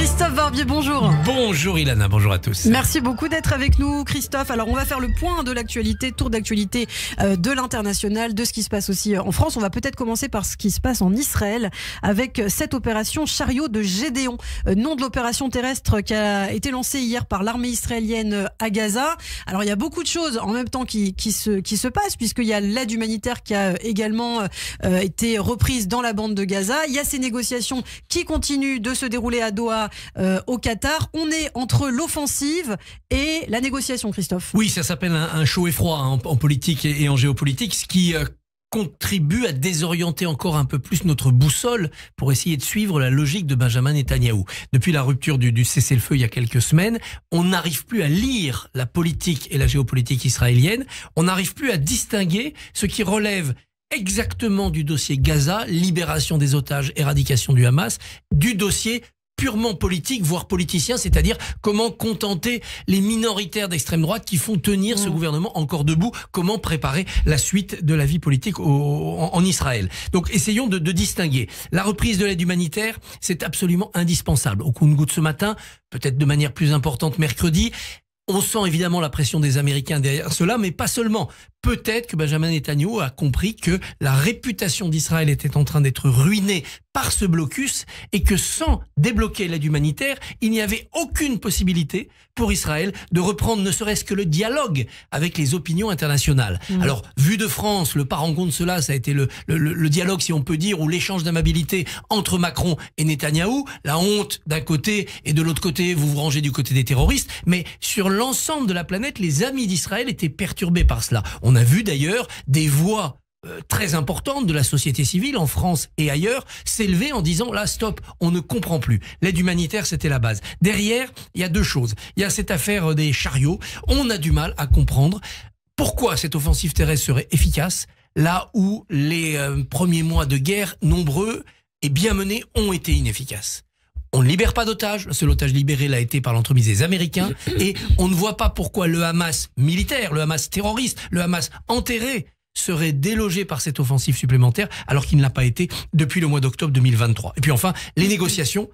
Christophe Barbier, bonjour. Bonjour Ilana, bonjour à tous. Merci beaucoup d'être avec nous, Christophe. Alors, on va faire le point de l'actualité, tour d'actualité de l'international, de ce qui se passe aussi en France. On va peut-être commencer par ce qui se passe en Israël avec cette opération Chariot de Gédéon, nom de l'opération terrestre qui a été lancée hier par l'armée israélienne à Gaza. Alors, il y a beaucoup de choses en même temps qui se passent, puisqu'il y a l'aide humanitaire qui a également été reprise dans la bande de Gaza. Il y a ces négociations qui continuent de se dérouler à Doha, au Qatar. On est entre l'offensive et la négociation, Christophe. Oui, ça s'appelle un chaud et froid en politique et en géopolitique, ce qui contribue à désorienter encore un peu plus notre boussole pour essayer de suivre la logique de Benjamin Netanyahou. Depuis la rupture du cessez-le-feu il y a quelques semaines, on n'arrive plus à lire la politique et la géopolitique israélienne. On n'arrive plus à distinguer ce qui relève exactement du dossier Gaza, libération des otages, éradication du Hamas, du dossier purement politique, voire politicien, c'est-à-dire comment contenter les minoritaires d'extrême droite qui font tenir ce gouvernement encore debout, comment préparer la suite de la vie politique en Israël. Donc essayons de distinguer. La reprise de l'aide humanitaire, c'est absolument indispensable. Au compte-gouttes ce matin, peut-être de manière plus importante mercredi. On sent évidemment la pression des Américains derrière cela, mais pas seulement. Peut-être que Benjamin Netanyahou a compris que la réputation d'Israël était en train d'être ruinée par ce blocus et que sans débloquer l'aide humanitaire, il n'y avait aucune possibilité pour Israël de reprendre ne serait-ce que le dialogue avec les opinions internationales. Alors, vu de France, le parangon de cela, ça a été le dialogue, si on peut dire, ou l'échange d'amabilité entre Macron et Netanyahou. La honte d'un côté et de l'autre côté, vous vous rangez du côté des terroristes. Mais sur l'ensemble de la planète, les amis d'Israël étaient perturbés par cela. On a vu d'ailleurs des voix très importante de la société civile en France et ailleurs s'élever en disant là stop, on ne comprend plus. L'aide humanitaire, c'était la base. Derrière, il y a deux choses. Il y a cette affaire des chariots. On a du mal à comprendre pourquoi cette offensive terrestre serait efficace là où les premiers mois de guerre nombreux et bien menés ont été inefficaces. On ne libère pas d'otages, le seul otage libéré l'a été par l'entremise des Américains, et on ne voit pas pourquoi le Hamas militaire, le Hamas terroriste, le Hamas enterré serait délogé par cette offensive supplémentaire alors qu'il ne l'a pas été depuis le mois d'octobre 2023. Et puis enfin, les négociations,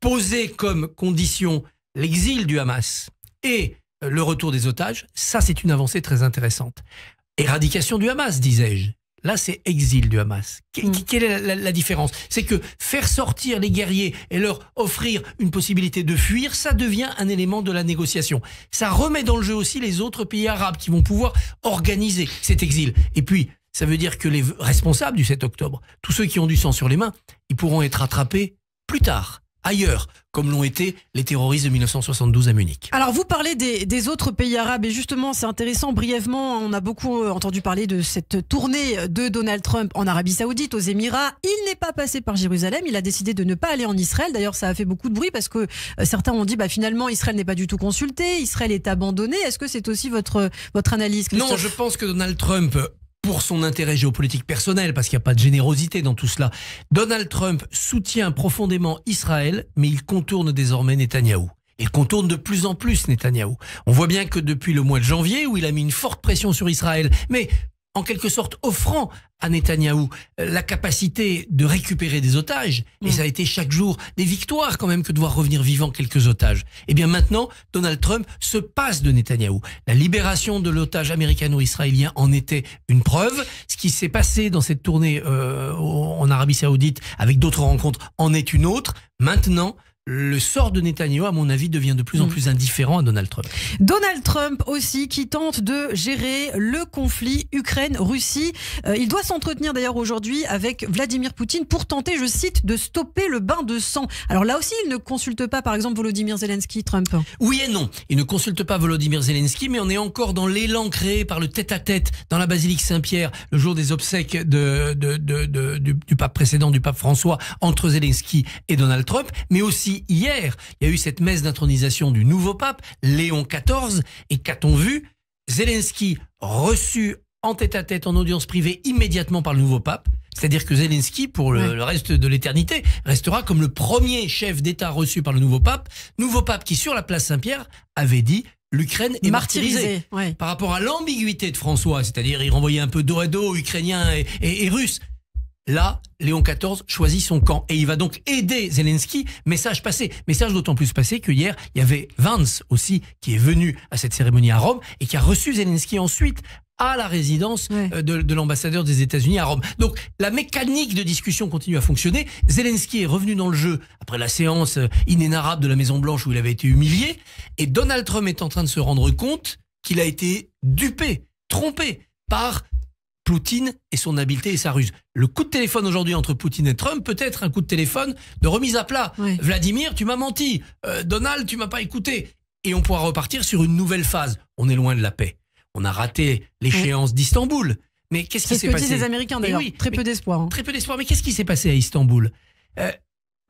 poser comme condition l'exil du Hamas et le retour des otages, ça c'est une avancée très intéressante. Éradication du Hamas, disais-je. Là, c'est exil du Hamas. Quelle est la différence? C'est que faire sortir les guerriers et leur offrir une possibilité de fuir, ça devient un élément de la négociation. Ça remet dans le jeu aussi les autres pays arabes qui vont pouvoir organiser cet exil. Et puis, ça veut dire que les responsables du 7 octobre, tous ceux qui ont du sang sur les mains, ils pourront être attrapés plus tard, ailleurs, comme l'ont été les terroristes de 1972 à Munich. Alors vous parlez des autres pays arabes et justement c'est intéressant, brièvement on a beaucoup entendu parler de cette tournée de Donald Trump en Arabie Saoudite, aux Émirats. Il n'est pas passé par Jérusalem, il a décidé de ne pas aller en Israël. D'ailleurs ça a fait beaucoup de bruit parce que certains ont dit finalement Israël n'est pas du tout consulté, Israël est abandonné. Est-ce que c'est aussi votre analyse, Christophe? Non, je pense que Donald Trump, pour son intérêt géopolitique personnel, parce qu'il n'y a pas de générosité dans tout cela, Donald Trump soutient profondément Israël, mais il contourne désormais Netanyahou. Il contourne de plus en plus Netanyahou. On voit bien que depuis le mois de janvier, où il a mis une forte pression sur Israël, mais en quelque sorte offrant à Netanyahou la capacité de récupérer des otages, et ça a été chaque jour des victoires quand même que de voir revenir vivants quelques otages. Et bien maintenant, Donald Trump se passe de Netanyahou. La libération de l'otage américano-israélien en était une preuve. Ce qui s'est passé dans cette tournée en Arabie Saoudite avec d'autres rencontres en est une autre. Maintenant, le sort de Netanyahou, à mon avis, devient de plus en plus indifférent à Donald Trump. Donald Trump aussi, qui tente de gérer le conflit Ukraine-Russie. Il doit s'entretenir d'ailleurs aujourd'hui avec Vladimir Poutine pour tenter, je cite, de stopper le bain de sang. Alors là aussi, il ne consulte pas, par exemple, Volodymyr Zelensky, Trump. Oui et non. Il ne consulte pas Volodymyr Zelensky, mais on est encore dans l'élan créé par le tête-à-tête dans la basilique Saint-Pierre, le jour des obsèques du pape précédent, du pape François, entre Zelensky et Donald Trump, mais aussi hier, il y a eu cette messe d'intronisation du nouveau pape, Léon XIV, et qu'a-t-on vu? Zelensky reçu en tête-à-tête, en audience privée, immédiatement par le nouveau pape. C'est-à-dire que Zelensky, pour le reste de l'éternité, restera comme le premier chef d'État reçu par le nouveau pape qui, sur la place Saint-Pierre, avait dit l'Ukraine est martyrisée. Par rapport à l'ambiguïté de François, c'est-à-dire il renvoyait un peu dos à dos, ukrainien et russe. Là, Léon XIV choisit son camp et il va donc aider Zelensky. Message passé. Message d'autant plus passé que hier, il y avait Vance aussi qui est venu à cette cérémonie à Rome et qui a reçu Zelensky ensuite à la résidence de l'ambassadeur des États-Unis à Rome. Donc la mécanique de discussion continue à fonctionner. Zelensky est revenu dans le jeu après la séance inénarrable de la Maison-Blanche où il avait été humilié. Et Donald Trump est en train de se rendre compte qu'il a été dupé, trompé par Poutine et son habileté et sa ruse. Le coup de téléphone aujourd'hui entre Poutine et Trump peut être un coup de téléphone de remise à plat. Vladimir, tu m'as menti. Donald, tu m'as pas écouté. Et on pourra repartir sur une nouvelle phase. On est loin de la paix. On a raté l'échéance d'Istanbul. Mais qu'est-ce qui s'est passé? C'est ce que disent les Américains d'ailleurs. Très peu d'espoir. Très peu d'espoir. Mais qu'est-ce qui s'est passé à Istanbul?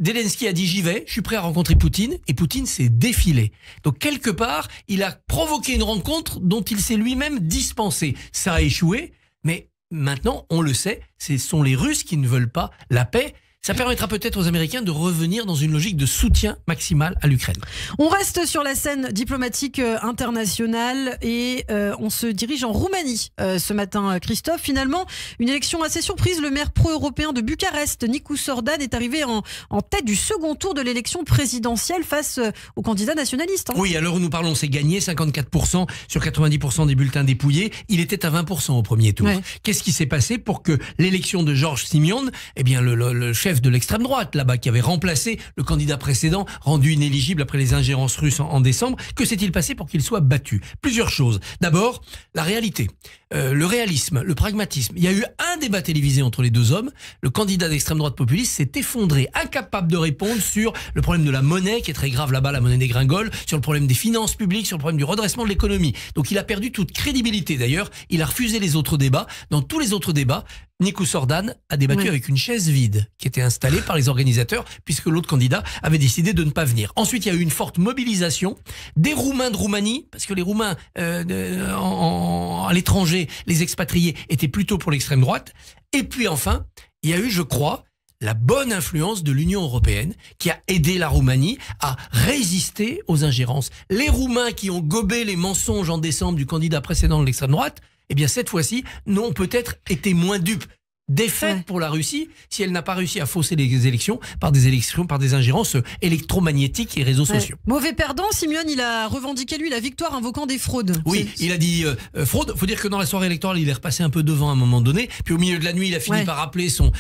Zelensky a dit j'y vais, je suis prêt à rencontrer Poutine, et Poutine s'est défilé. Donc quelque part, il a provoqué une rencontre dont il s'est lui-même dispensé. Ça a échoué. Mais maintenant, on le sait, ce sont les Russes qui ne veulent pas la paix. Ça permettra peut-être aux Américains de revenir dans une logique de soutien maximal à l'Ukraine. On reste sur la scène diplomatique internationale et on se dirige en Roumanie ce matin, Christophe. Finalement, une élection assez surprise. Le maire pro-européen de Bucarest, Nicus Orban, est arrivé en tête du second tour de l'élection présidentielle face au candidat nationaliste. Oui, à l'heure où nous parlons, c'est gagné, 54% sur 90% des bulletins dépouillés. Il était à 20% au premier tour. Qu'est-ce qui s'est passé pour que l'élection de George Simeon, eh bien le chef de l'extrême droite là-bas qui avait remplacé le candidat précédent rendu inéligible après les ingérences russes en décembre, que s'est-il passé pour qu'il soit battu? Plusieurs choses. D'abord, la réalité, le réalisme, le pragmatisme. Il y a eu un débat télévisé entre les deux hommes. Le candidat d'extrême droite populiste s'est effondré, incapable de répondre sur le problème de la monnaie qui est très grave là-bas, la monnaie dégringole, sur le problème des finances publiques, sur le problème du redressement de l'économie. Donc il a perdu toute crédibilité. D'ailleurs, il a refusé les autres débats. Dans tous les autres débats, Nicus Orban a débattu avec une chaise vide qui était installée par les organisateurs puisque l'autre candidat avait décidé de ne pas venir. Ensuite, il y a eu une forte mobilisation des Roumains de Roumanie parce que les Roumains à l'étranger, les expatriés, étaient plutôt pour l'extrême droite. Et puis enfin, il y a eu, je crois, la bonne influence de l'Union européenne qui a aidé la Roumanie à résister aux ingérences. Les Roumains qui ont gobé les mensonges en décembre du candidat précédent de l'extrême droite, eh bien cette fois-ci, n'ont peut-être été moins dupes. Défaite pour la Russie si elle n'a pas réussi à fausser les élections par des ingérences électromagnétiques et réseaux sociaux. Mauvais perdant, Simeon, il a revendiqué lui la victoire invoquant des fraudes. Oui, il a dit fraude. Faut dire que dans la soirée électorale, il est repassé un peu devant à un moment donné. Puis au milieu de la nuit, il a fini par appeler son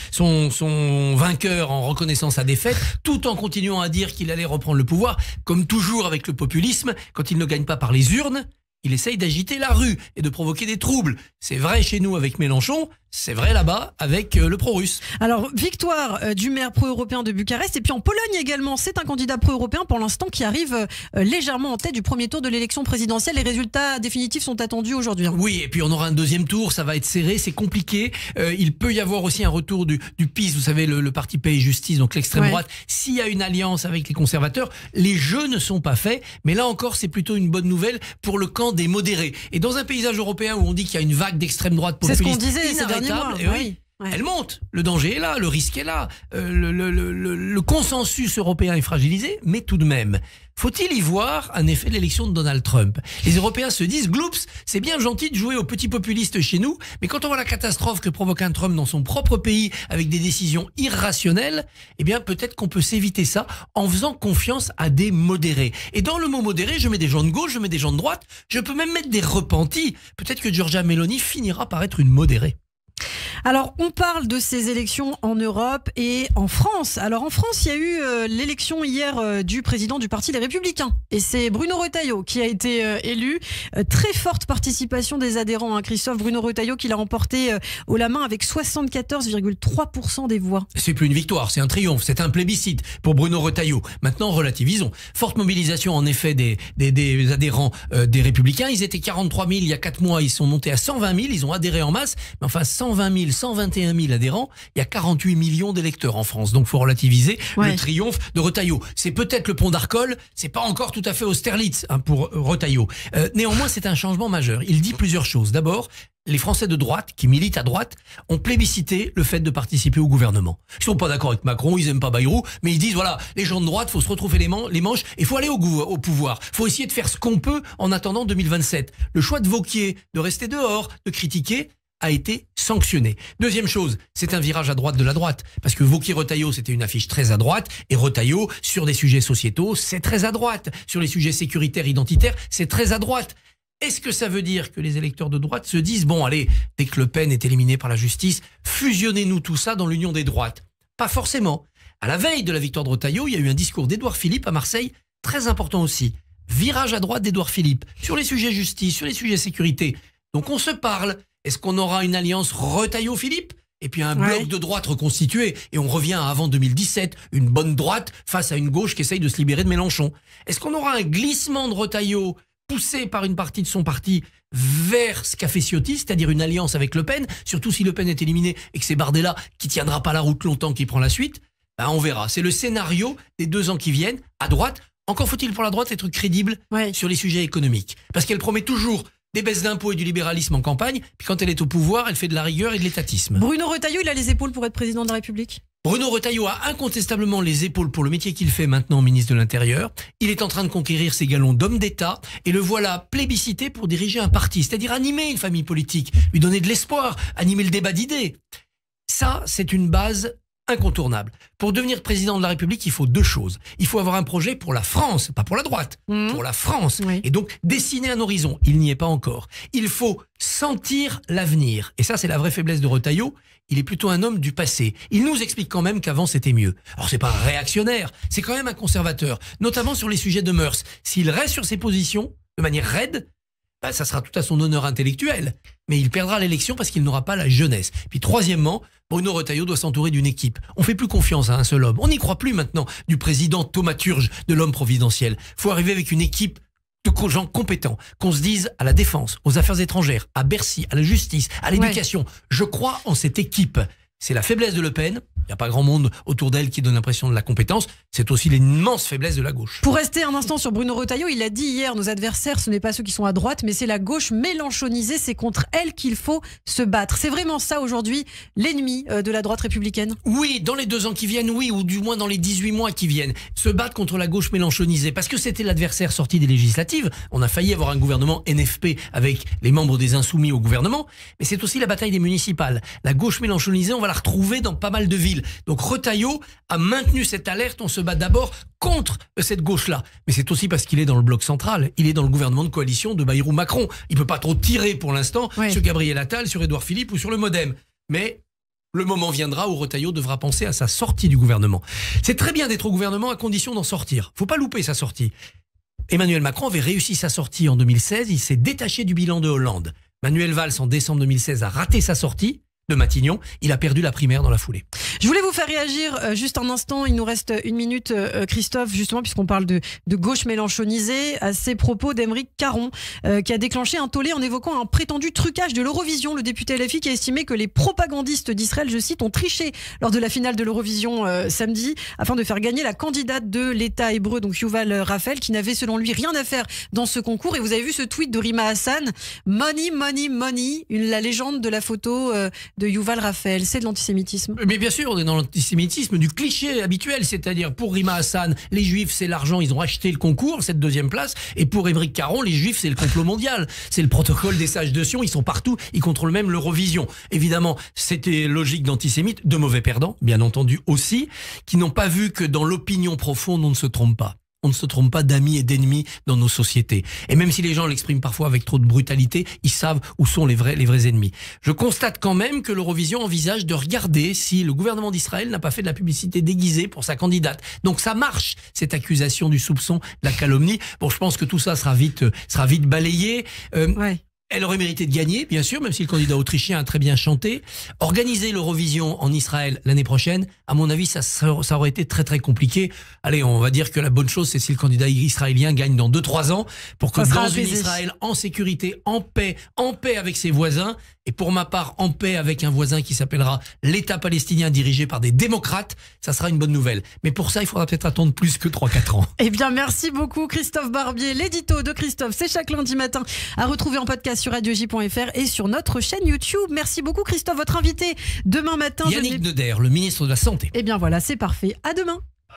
vainqueur en reconnaissant sa défaite, tout en continuant à dire qu'il allait reprendre le pouvoir. Comme toujours avec le populisme, quand il ne gagne pas par les urnes, il essaye d'agiter la rue et de provoquer des troubles. C'est vrai chez nous avec Mélenchon, c'est vrai là-bas avec le pro-russe. Alors, victoire du maire pro-européen de Bucarest. Et puis en Pologne également, c'est un candidat pro-européen pour l'instant qui arrive légèrement en tête du premier tour de l'élection présidentielle. Les résultats définitifs sont attendus aujourd'hui. Oui, et puis on aura un deuxième tour, ça va être serré, c'est compliqué. Il peut y avoir aussi un retour du PiS, vous savez, le parti Paix et Justice, donc l'extrême droite. S'il y a une alliance avec les conservateurs, les jeux ne sont pas faits. Mais là encore, c'est plutôt une bonne nouvelle pour le camp des modérés. Et dans un paysage européen où on dit qu'il y a une vague d'extrême droite populiste, c'est ce qu'on disait ces derniers mois. Elle monte, le danger est là, le risque est là, le consensus européen est fragilisé, mais tout de même, faut-il y voir un effet de l'élection de Donald Trump? Les Européens se disent, gloops, c'est bien gentil de jouer aux petits populistes chez nous, mais quand on voit la catastrophe que provoque un Trump dans son propre pays avec des décisions irrationnelles, eh bien peut-être qu'on peut s'éviter ça en faisant confiance à des modérés. Et dans le mot modéré, je mets des gens de gauche, je mets des gens de droite, je peux même mettre des repentis. Peut-être que Giorgia Meloni finira par être une modérée. Alors, on parle de ces élections en Europe et en France. Alors, en France, il y a eu l'élection hier du président du Parti Les Républicains. Et c'est Bruno Retailleau qui a été élu. Très forte participation des adhérents, hein, Christophe. Bruno Retailleau qui l'a remporté haut la main avec 74,3% des voix. C'est plus une victoire, c'est un triomphe, c'est un plébiscite pour Bruno Retailleau. Maintenant, relativisons. Forte mobilisation, en effet, des adhérents des Républicains. Ils étaient 43 000 il y a 4 mois, ils sont montés à 120 000, ils ont adhéré en masse. Mais enfin, 120 000, 121 000 adhérents, il y a 48 millions d'électeurs en France. Donc, faut relativiser le triomphe de Retailleau. C'est peut-être le pont d'Arcole, c'est pas encore tout à fait Austerlitz pour Retailleau. Néanmoins, c'est un changement majeur. Il dit plusieurs choses. D'abord, les Français de droite, qui militent à droite, ont plébiscité le fait de participer au gouvernement. Ils sont pas d'accord avec Macron, ils aiment pas Bayrou, mais ils disent, voilà, les gens de droite, faut se retrouver les manches et faut aller au pouvoir. Faut essayer de faire ce qu'on peut en attendant 2027. Le choix de Wauquiez, de rester dehors, de critiquer, a été sanctionné. Deuxième chose, c'est un virage à droite de la droite. Parce que Wauquiez-Retailleau, c'était une affiche très à droite. Et Retailleau, sur des sujets sociétaux, c'est très à droite. Sur les sujets sécuritaires, identitaires, c'est très à droite. Est-ce que ça veut dire que les électeurs de droite se disent, bon allez, dès que Le Pen est éliminé par la justice, fusionnez-nous tout ça dans l'union des droites? Pas forcément. À la veille de la victoire de Retailleau, il y a eu un discours d'Édouard Philippe à Marseille, très important aussi. Virage à droite d'Édouard Philippe, sur les sujets justice, sur les sujets sécurité. Donc on se parle. Est-ce qu'on aura une alliance Retailleau-Philippe et puis un bloc de droite reconstitué et on revient à avant 2017, une bonne droite face à une gauche qui essaye de se libérer de Mélenchon? Est-ce qu'on aura un glissement de Retailleau poussé par une partie de son parti vers ce qu'a fait Ciotti, c'est-à-dire une alliance avec Le Pen, surtout si Le Pen est éliminé et que c'est Bardella qui tiendra pas la route longtemps qui prend la suite? On verra. C'est le scénario des 2 ans qui viennent à droite. Encore faut-il pour la droite être crédible sur les sujets économiques. Parce qu'elle promet toujours des baisses d'impôts et du libéralisme en campagne, puis quand elle est au pouvoir, elle fait de la rigueur et de l'étatisme. Bruno Retailleau, il a les épaules pour être président de la République? Bruno Retailleau a incontestablement les épaules pour le métier qu'il fait maintenant ministre de l'Intérieur. Il est en train de conquérir ses galons d'homme d'État et le voilà plébiscité pour diriger un parti, c'est-à-dire animer une famille politique, lui donner de l'espoir, animer le débat d'idées. Ça, c'est une base incontournable. Pour devenir président de la République, il faut 2 choses. Il faut avoir un projet pour la France, pas pour la droite, pour la France. Oui. Et donc, dessiner un horizon. Il n'y est pas encore. Il faut sentir l'avenir. Et ça, c'est la vraie faiblesse de Retailleau. Il est plutôt un homme du passé. Il nous explique quand même qu'avant, c'était mieux. Alors, c'est pas un réactionnaire. C'est quand même un conservateur. Notamment sur les sujets de mœurs. S'il reste sur ses positions, de manière raide, ça sera tout à son honneur intellectuel. Mais il perdra l'élection parce qu'il n'aura pas la jeunesse. Puis troisièmement, Bruno Retailleau doit s'entourer d'une équipe. On fait plus confiance à un seul homme. On n'y croit plus maintenant du président thaumaturge de l'homme providentiel. Faut arriver avec une équipe de gens compétents, qu'on se dise à la défense, aux affaires étrangères, à Bercy, à la justice, à l'éducation. Je crois en cette équipe. C'est la faiblesse de Le Pen. Il n'y a pas grand monde autour d'elle qui donne l'impression de la compétence. C'est aussi l'immense faiblesse de la gauche. Pour rester un instant sur Bruno Retailleau, il a dit hier, nos adversaires, ce n'est pas ceux qui sont à droite, mais c'est la gauche mélenchonisée. C'est contre elle qu'il faut se battre. C'est vraiment ça aujourd'hui, l'ennemi de la droite républicaine? Oui, dans les 2 ans qui viennent, oui, ou du moins dans les 18 mois qui viennent. Se battre contre la gauche mélenchonisée. Parce que c'était l'adversaire sorti des législatives. On a failli avoir un gouvernement NFP avec les membres des Insoumis au gouvernement. Mais c'est aussi la bataille des municipales. La gauche mélenchonisée, on va la retrouver dans pas mal de villes. Donc Retailleau a maintenu cette alerte. On se bat d'abord contre cette gauche-là. Mais c'est aussi parce qu'il est dans le bloc central. Il est dans le gouvernement de coalition de Bayrou-Macron. Il peut pas trop tirer pour l'instant sur Gabriel Attal, sur Édouard Philippe ou sur le MoDem. Mais le moment viendra où Retailleau devra penser à sa sortie du gouvernement. C'est très bien d'être au gouvernement à condition d'en sortir. Faut pas louper sa sortie. Emmanuel Macron avait réussi sa sortie en 2016. Il s'est détaché du bilan de Hollande. Manuel Valls, en décembre 2016, a raté sa sortie de Matignon. Il a perdu la primaire dans la foulée. Je voulais vous faire réagir juste un instant. Il nous reste 1 minute, Christophe, justement, puisqu'on parle de gauche mélenchonisée, à ces propos d'Aymeric Caron, qui a déclenché un tollé en évoquant un prétendu trucage de l'Eurovision. Le député LFI qui a estimé que les propagandistes d'Israël, je cite, ont triché lors de la finale de l'Eurovision samedi, afin de faire gagner la candidate de l'État hébreu, donc Yuval Raphael, qui n'avait selon lui rien à faire dans ce concours. Et vous avez vu ce tweet de Rima Hassan, Money, money, money, la légende de la photo de Yuval Raphael. C'est de l'antisémitisme. Mais bien sûr, on est dans l'antisémitisme du cliché habituel, c'est-à-dire pour Rima Hassan, les Juifs c'est l'argent, ils ont acheté le concours, cette 2e place, et pour Aymeric Caron, les Juifs c'est le complot mondial, c'est le protocole des sages de Sion, ils sont partout, ils contrôlent même l'Eurovision. Évidemment, c'était logique d'antisémites, de mauvais perdants, bien entendu aussi, qui n'ont pas vu que dans l'opinion profonde, on ne se trompe pas. On ne se trompe pas d'amis et d'ennemis dans nos sociétés. Et même si les gens l'expriment parfois avec trop de brutalité, ils savent où sont les vrais ennemis. Je constate quand même que l'Eurovision envisage de regarder si le gouvernement d'Israël n'a pas fait de la publicité déguisée pour sa candidate. Donc ça marche, cette accusation du soupçon, de la calomnie. Bon, je pense que tout ça sera vite balayé. Elle aurait mérité de gagner, bien sûr, même si le candidat autrichien a très bien chanté. Organiser l'Eurovision en Israël l'année prochaine, à mon avis, ça aurait été très très compliqué. Allez, on va dire que la bonne chose, c'est si le candidat israélien gagne dans 2-3 ans, pour que dans une Israël en sécurité, en paix avec ses voisins, et pour ma part, en paix avec un voisin qui s'appellera l'État palestinien dirigé par des démocrates, ça sera une bonne nouvelle. Mais pour ça, il faudra peut-être attendre plus que 3-4 ans. Eh bien, merci beaucoup Christophe Barbier. L'édito de Christophe, c'est chaque lundi matin à retrouver en podcast sur radioj.fr et sur notre chaîne YouTube. Merci beaucoup Christophe, votre invité demain matin. Yannick Noder, le ministre de la Santé. Eh bien voilà, c'est parfait. À demain.